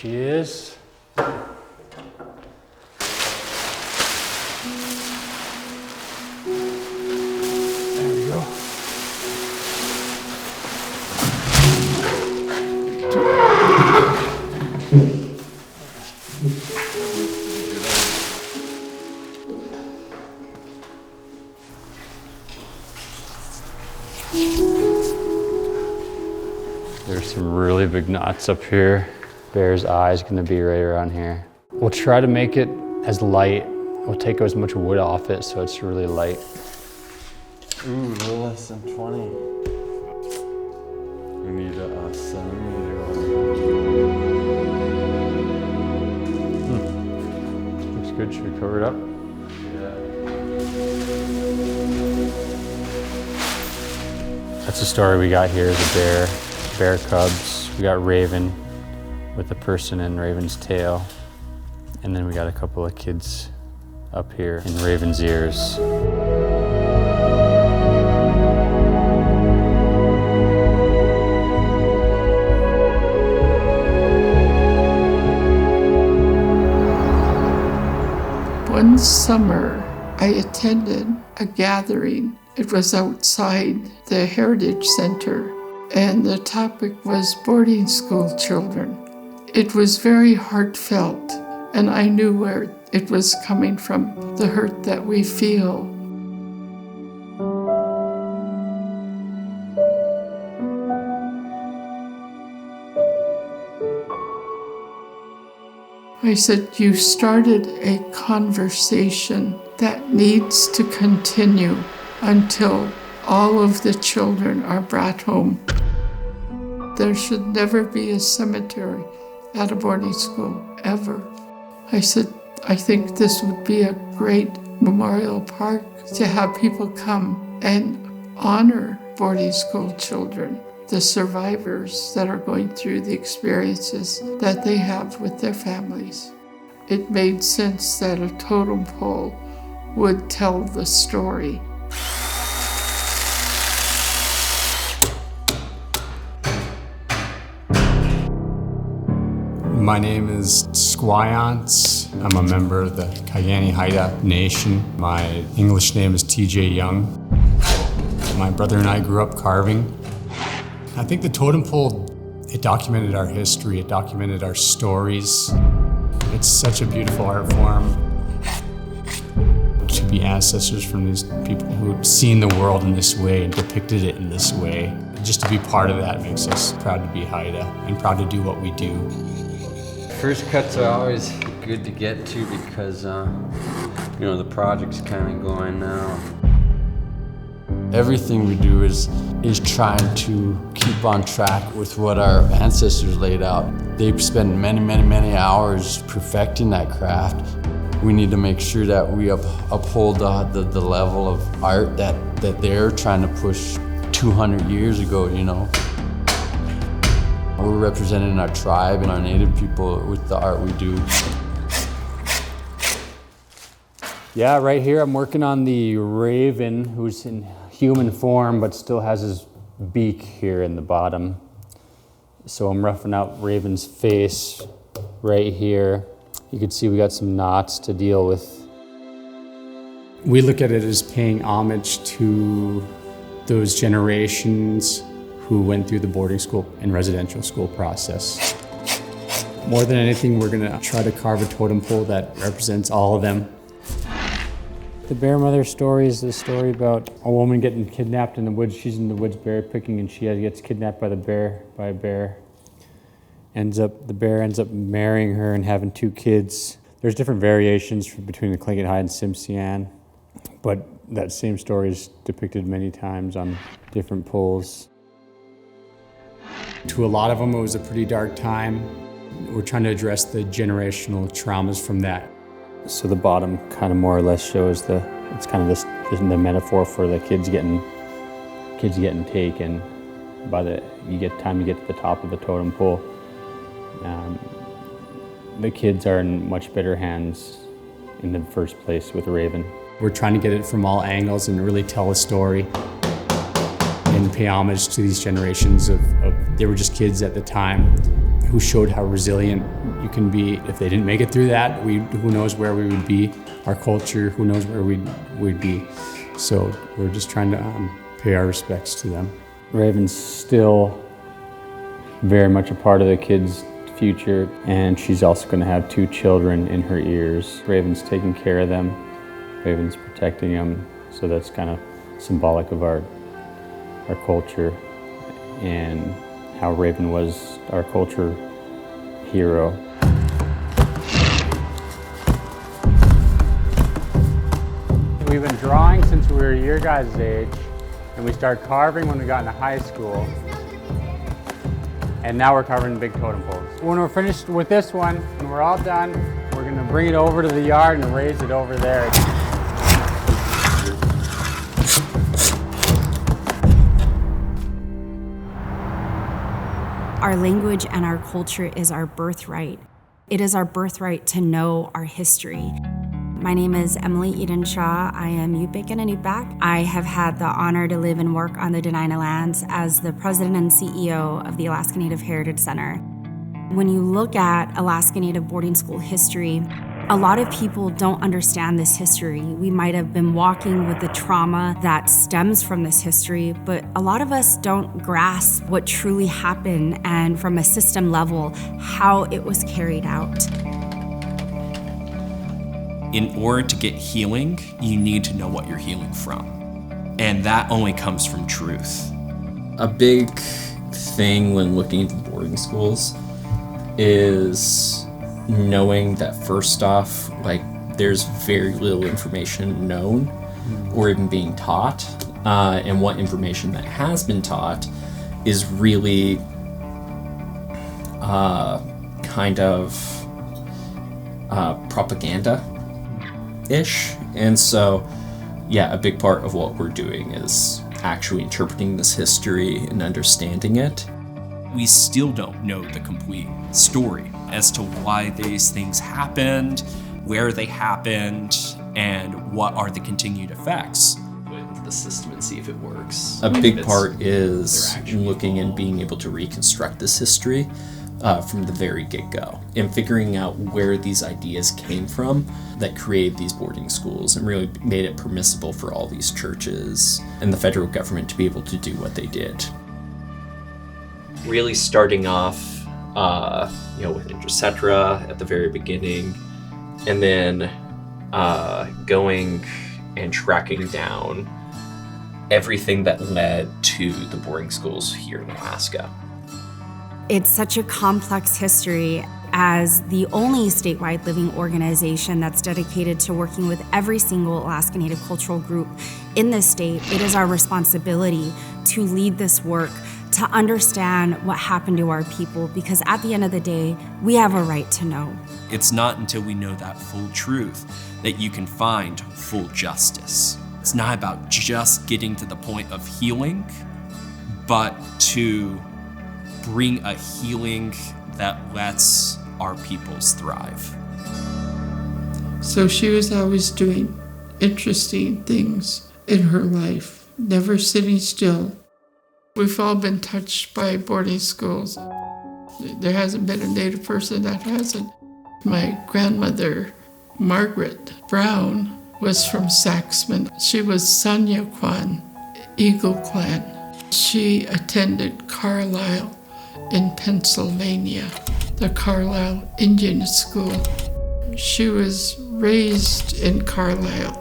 she is. There we go. There's some really big knots up here. Bear's eye is gonna be right around here. We'll try to make it as light. We'll take as much wood off it so it's really light. Ooh, no less than 20. We need a centimeter on that. Looks good, should we cover it up? Yeah. That's the story we got here, is a bear cubs. We got Raven with the person in Raven's tail. And then we got a couple of kids up here in Raven's ears. One summer, I attended a gathering. It was outside the Heritage Center, and the topic was boarding school children. It was very heartfelt, and I knew where it was coming from, the hurt that we feel. I said, you started a conversation that needs to continue until all of the children are brought home. There should never be a cemetery at a boarding school, ever. I said, I think this would be a great memorial park to have people come and honor boarding school children, the survivors that are going through the experiences that they have with their families. It made sense that a totem pole would tell the story. My name is Squayance. I'm a member of the Haida Nation. My English name is TJ Young. My brother and I grew up carving. I think the totem pole, it documented our history, it documented our stories. It's such a beautiful art form. To be ancestors from these people who've seen the world in this way and depicted it in this way. Just to be part of that makes us proud to be Haida and proud to do what we do. First cuts are always good to get to because, the project's kind of going now. Everything we do is trying to keep on track with what our ancestors laid out. They've spent many, many, many hours perfecting that craft. We need to make sure that we uphold the level of art that they're trying to push 200 years ago, We're representing our tribe and our native people with the art we do. Yeah, right here I'm working on the raven who's in human form but still has his beak here in the bottom. So I'm roughing out Raven's face right here. You can see we got some knots to deal with. We look at it as paying homage to those generations who went through the boarding school and residential school process. More than anything, we're gonna try to carve a totem pole that represents all of them. The bear mother story is the story about a woman getting kidnapped in the woods. She's in the woods berry picking and she gets kidnapped by a bear. The bear ends up marrying her and having 2 kids. There's different variations between the Tlingit, Haida, and Tsimshian, but that same story is depicted many times on different poles. To a lot of them, it was a pretty dark time. We're trying to address the generational traumas from that. So the bottom kind of more or less shows the metaphor for the kids getting taken by you get to the top of the totem pole. The kids are in much better hands in the first place with Raven. We're trying to get it from all angles and really tell a story and pay homage to these generations of they were just kids at the time who showed how resilient you can be. If they didn't make it through that, who knows where we would be. Our culture, who knows where we'd be. So we're just trying to pay our respects to them. Raven's still very much a part of the kids' future, and she's also going to have 2 children in her ears. Raven's taking care of them. Raven's protecting them. So that's kind of symbolic of our culture and how Raven was our culture hero. We've been drawing since we were your guys' age, and we started carving when we got into high school. And now we're carving big totem poles. When we're finished with this one, and we're all done, we're gonna bring it over to the yard and raise it over there. Our language and our culture is our birthright. It is our birthright to know our history. My name is Emily Eden Shaw. I am Yupik and Inupiaq. I have had the honor to live and work on the Dena'ina lands as the president and CEO of the Alaska Native Heritage Center. When you look at Alaska Native boarding school history, a lot of people don't understand this history. We might have been walking with the trauma that stems from this history, but a lot of us don't grasp what truly happened and from a system level, how it was carried out. In order to get healing, you need to know what you're healing from. And that only comes from truth. A big thing when looking into boarding schools is knowing that first off, like, there's very little information known or even being taught, and what information that has been taught is really kind of propaganda-ish. And so, yeah, a big part of what we're doing is actually interpreting this history and understanding it. We still don't know the complete story as to why these things happened, where they happened, and what are the continued effects. With the system and see if it works. A big part is looking and being able to reconstruct this history from the very get-go and figuring out where these ideas came from that created these boarding schools and really made it permissible for all these churches and the federal government to be able to do what they did. Really starting off with Intercetra at the very beginning, and then going and tracking down everything that led to the boarding schools here in Alaska. It's such a complex history. As the only statewide living organization that's dedicated to working with every single Alaska Native cultural group in this state, it is our responsibility to lead this work, to understand what happened to our people, because at the end of the day, we have a right to know. It's not until we know that full truth that you can find full justice. It's not about just getting to the point of healing, but to bring a healing that lets our peoples thrive. So she was always doing interesting things in her life, never sitting still. We've all been touched by boarding schools. There hasn't been a Native person that hasn't. My grandmother, Margaret Brown, was from Saxman. She was Sanyaquan, Eagle Clan. She attended Carlisle in Pennsylvania, the Carlisle Indian School. She was raised in Carlisle.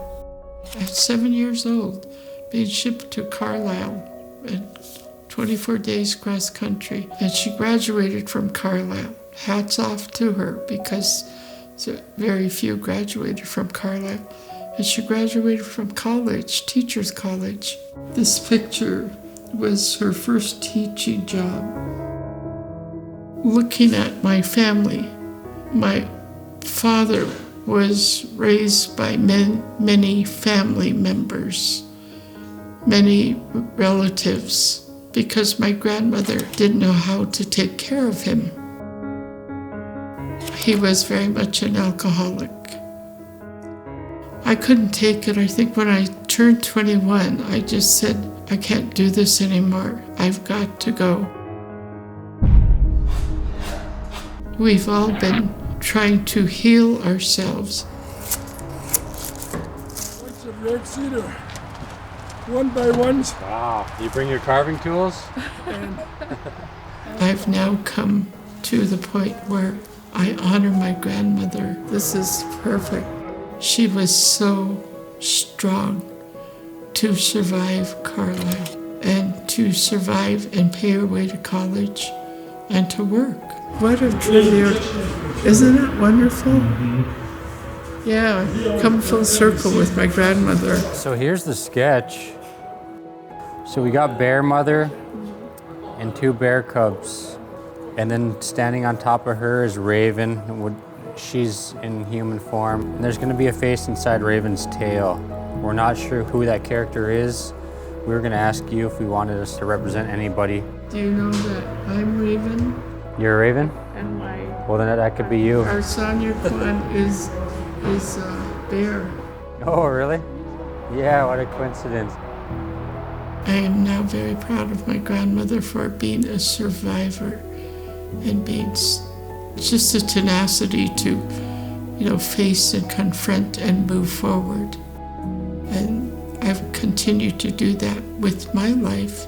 At 7 years old, being shipped to Carlisle and 24 days cross country, and she graduated from Carlisle. Hats off to her, because very few graduated from Carlisle. And she graduated from college, teacher's college. This picture was her first teaching job. Looking at my family, my father was raised by many family members, many relatives, because my grandmother didn't know how to take care of him. He was very much an alcoholic. I couldn't take it. I think when I turned 21, I just said, I can't do this anymore. I've got to go. We've all been trying to heal ourselves. What's a red cedar? One by ones. Wow, you bring your carving tools? I've now come to the point where I honor my grandmother. This is perfect. She was so strong to survive Carlisle and to survive and pay her way to college and to work. What a tribute. Isn't it wonderful? Yeah, come full circle with my grandmother. So here's the sketch. So we got bear mother and 2 bear cubs. And then standing on top of her is Raven. She's in human form. And there's gonna be a face inside Raven's tail. We're not sure who that character is. We were gonna ask you if we wanted us to represent anybody. Do you know that I'm Raven? You're a Raven? And Well, then that could be you. our Sonia Kwan is bear. Oh, really? Yeah, what a coincidence. I am now very proud of my grandmother for being a survivor and being just a tenacity to, face and confront and move forward. And I've continued to do that with my life.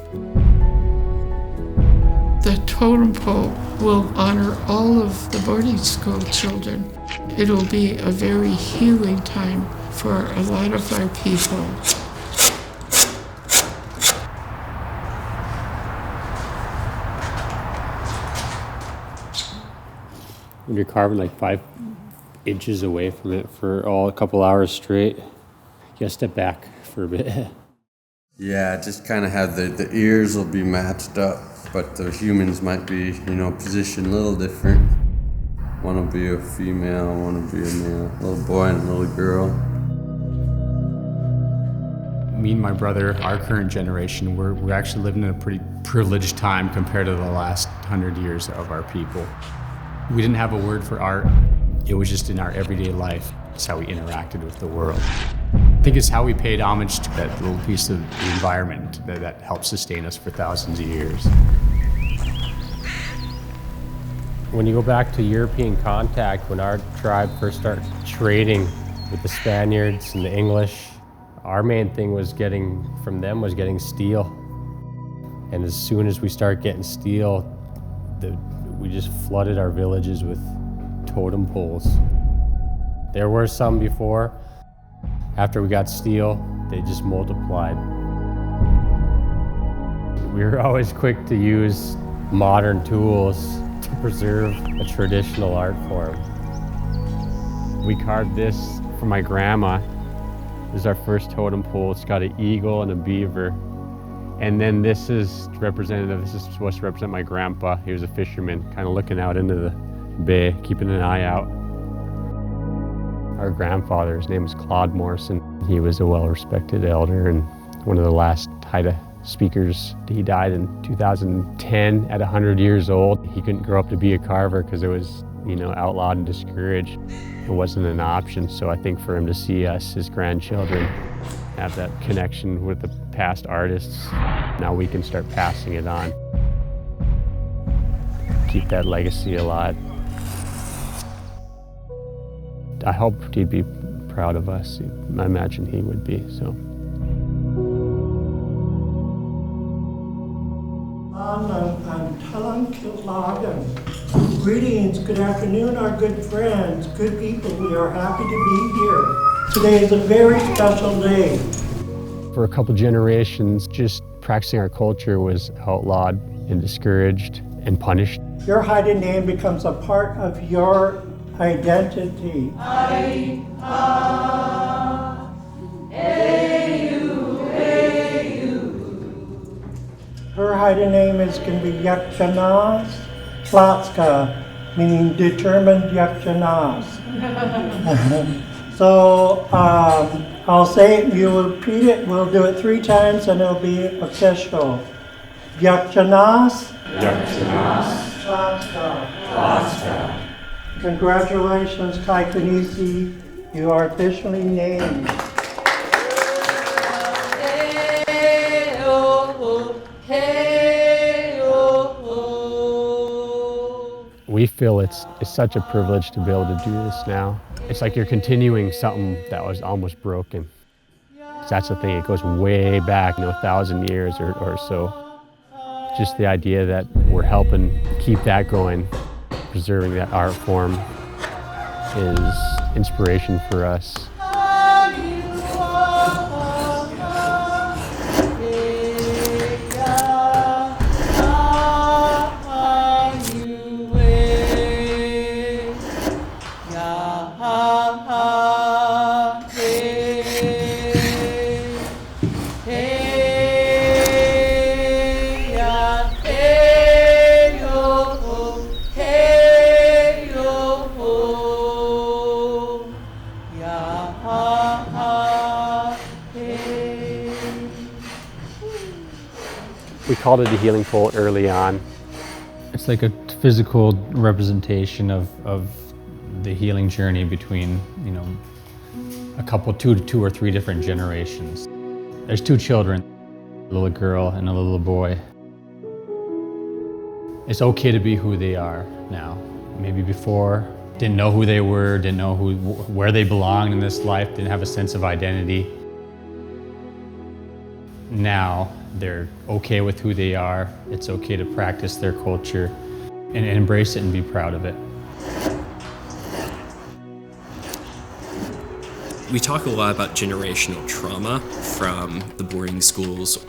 The totem pole will honor all of the boarding school children. It'll be a very healing time for a lot of our people. When you're carving like 5 inches away from it for a couple hours straight, you gotta step back for a bit. Yeah, just kind of have the ears will be matched up, but the humans might be, positioned a little different. One will be a female, one will be a male, a little boy and a little girl. Me and my brother, our current generation, we're actually living in a pretty privileged time compared to the last 100 years of our people. We didn't have a word for art. It was just in our everyday life. It's how we interacted with the world. I think it's how we paid homage to that little piece of the environment that helped sustain us for thousands of years. When you go back to European contact, when our tribe first started trading with the Spaniards and the English, our main thing was getting steel. And as soon as we start getting steel, we just flooded our villages with totem poles. There were some before. After we got steel, they just multiplied. We were always quick to use modern tools to preserve a traditional art form. We carved this for my grandma. This is our first totem pole. It's got an eagle and a beaver. And then this is supposed to represent my grandpa. He was a fisherman, kind of looking out into the bay, keeping an eye out. Our grandfather, his name was Claude Morrison. He was a well-respected elder and one of the last Haida speakers. He died in 2010 at 100 years old. He couldn't grow up to be a carver because it was, outlawed and discouraged. It wasn't an option. So I think for him to see us, his grandchildren, have that connection with the past artists, now we can start passing it on. Keep that legacy alive. I hope he'd be proud of us. I imagine he would be, so. Greetings, good afternoon, our good friends, good people. We are happy to be here. Today is a very special day. For a couple generations, just practicing our culture was outlawed and discouraged and punished. Your Haida name becomes a part of your identity. Her Haida name is going to be Yakchanas Platska, meaning determined Yakchanas. So I'll say it, you'll repeat it, we'll do it 3 times and it'll be official. Yakchanas Platska. Congratulations, Taikanisi, you are officially named. We we feel it's such a privilege to be able to do this now. It's like you're continuing something that was almost broken. That's the thing, it goes way back, 1,000 years or so. Just the idea that we're helping keep that going, preserving that art form is inspiration for us. We called it a healing pole early on. It's like a physical representation of the healing journey between, a couple, two or three different generations. There's two children, a little girl and a little boy. It's okay to be who they are now. Maybe before, didn't know who they were, didn't know where they belonged in this life, didn't have a sense of identity. Now, they're okay with who they are. It's okay to practice their culture and embrace it and be proud of it. We talk a lot about generational trauma from the boarding schools.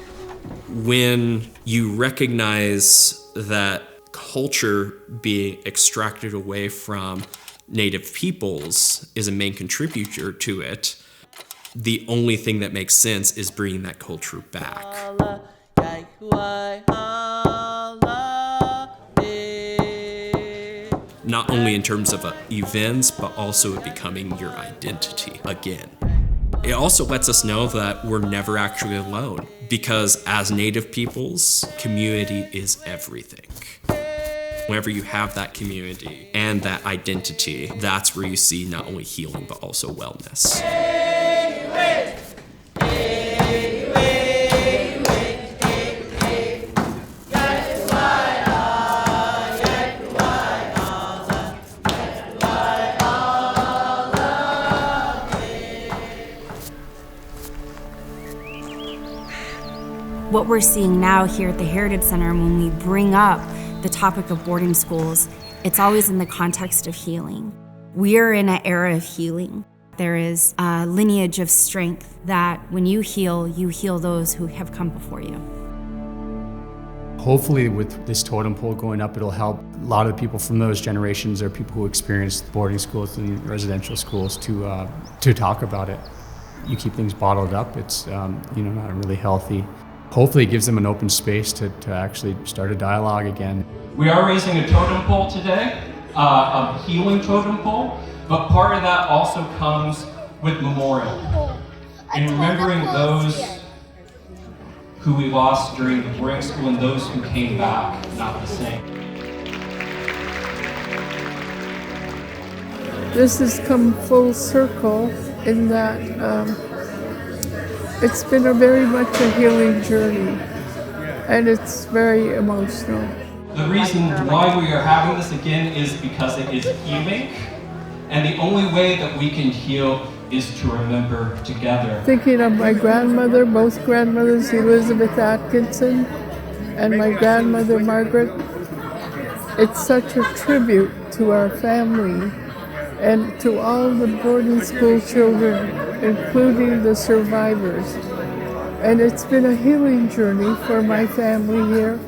When you recognize that culture being extracted away from Native peoples is a main contributor to it, the only thing that makes sense is bringing that culture back. Not only in terms of events, but also it becoming your identity again. It also lets us know that we're never actually alone, because as Native peoples, community is everything. Whenever you have that community and that identity, that's where you see not only healing, but also wellness. What we're seeing now here at the Heritage Center, when we bring up the topic of boarding schools, it's always in the context of healing. We are in an era of healing. There is a lineage of strength that when you heal those who have come before you. Hopefully with this totem pole going up, it'll help a lot of the people from those generations or people who experienced boarding schools and residential schools to talk about it. You keep things bottled up, it's not really healthy. Hopefully it gives them an open space to actually start a dialogue again. We are raising a totem pole today, a healing totem pole, but part of that also comes with memorial. And remembering those who we lost during the boarding school and those who came back not the same. This has come full circle in that it's been very much a healing journey, and it's very emotional. The reason why we are having this again is because it is healing, and the only way that we can heal is to remember together. Thinking of my grandmother, both grandmothers, Elizabeth Atkinson and my grandmother Margaret, it's such a tribute to our family and to all the boarding school children, including the survivors. And it's been a healing journey for my family here.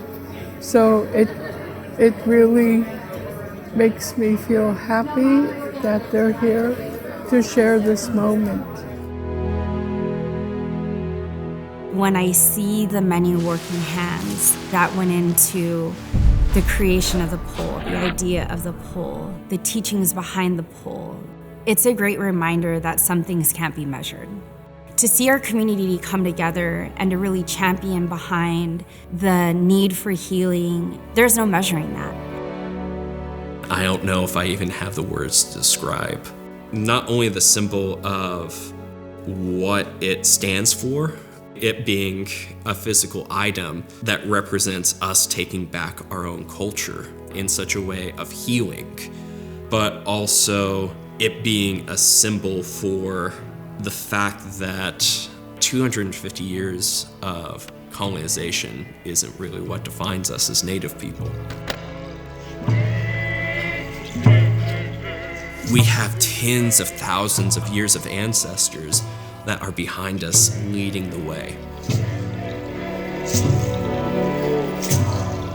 So it really makes me feel happy that they're here to share this moment. When I see the many working hands that went into the creation of the pole, the idea of the pole, the teachings behind the pole, it's a great reminder that some things can't be measured. To see our community come together and to really champion behind the need for healing, there's no measuring that. I don't know if I even have the words to describe not only the symbol of what it stands for, It being a physical item that represents us taking back our own culture in such a way of healing, but also it being a symbol for the fact that 250 years of colonization isn't really what defines us as Native people. We have tens of thousands of years of ancestors that are behind us, leading the way.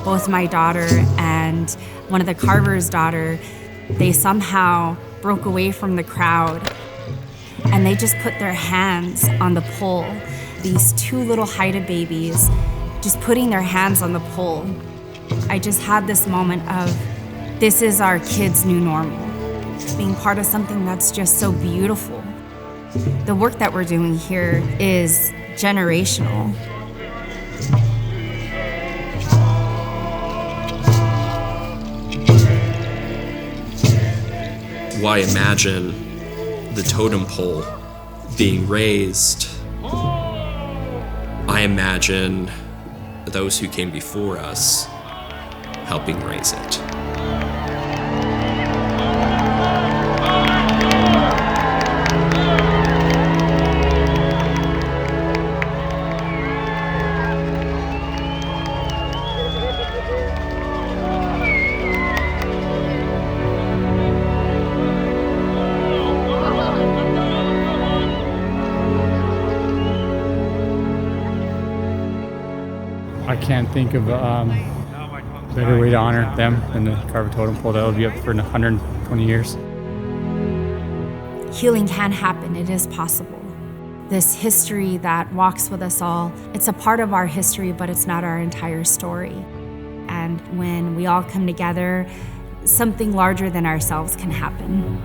Both my daughter and one of the carvers' daughter, they somehow broke away from the crowd and they just put their hands on the pole. These two little Haida babies just putting their hands on the pole. I just had this moment of, this is our kids' new normal. Being part of something that's just so beautiful. The work that we're doing here is generational. Why imagine the totem pole being raised? I imagine those who came before us helping raise it. I can't think of a better way to honor them than to carve a totem pole that will be up for 120 years. Healing can happen, it is possible. This history that walks with us all, it's a part of our history, but it's not our entire story. And when we all come together, something larger than ourselves can happen.